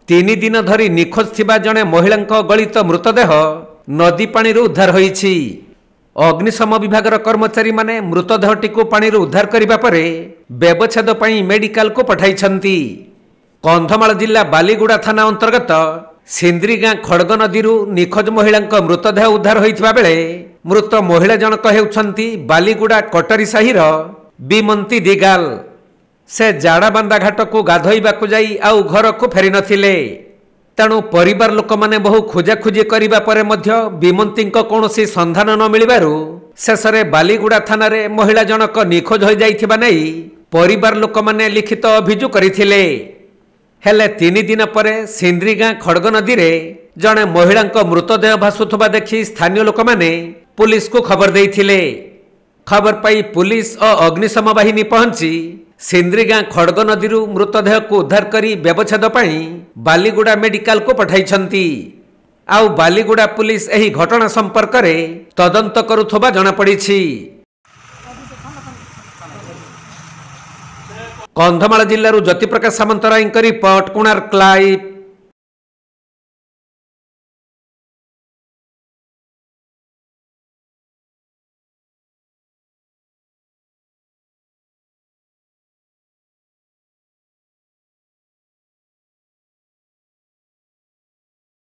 तीन दिन धरी निखोज थिबा जणे महिला गलित मृतदेह नदी पानी उद्धार होईछि। अग्निशम विभागर कर्मचारी माने मृतदेहटी पानी उद्धार करने पर व्यवच्छेद मेडिकल को पठाइछंती। कंधमाल जिला बालीगुड़ा थाना अंतर्गत सिंद्री गाँ खड़ग नदी निखोज महिला मृतदेह उद्धार होइथिबा बेले मृत महिला जनक हेउछंती बालीगुड़ा कटरी साहिर बिमंती दिगाल। से जाड़ाबांदा घाट को गाधोइबाकु जाई आउ घर को फेरी नथिले। तेणु परिवार लोक माने बहु खोजाखोजी करिबा परे मध्य बिमंती कौनसी संधान न मिलिबारु शेषरे बालीगुड़ा थाना रे महिला जनक निखोज हो जाइथिबा नै परिवार लोक माने लिखित अभियोग करथिले। हेले 3 दिन परे सिंद्री गाँ खड़ग नदी रे जणे महिला मृतदेह भासुथबा देखि स्थानीय लोक माने पुलिस को खबर देइथिले। खबर पाई पुलिस और अग्निशम बाहिनी पहुंची सिंद्री गाँ खड़ग नदी मृतदेह को उद्धार करी व्यवच्छेद बालीगुड़ा मेडिकल को पठाइछंती। आउ बालीगुड़ा पुलिस एही घटना संपर्क रे तदंत करुथबा जଣା पड़िछि। Kandhamal जिल्लारू Jyoti Prakash Samantaray report, Konark live.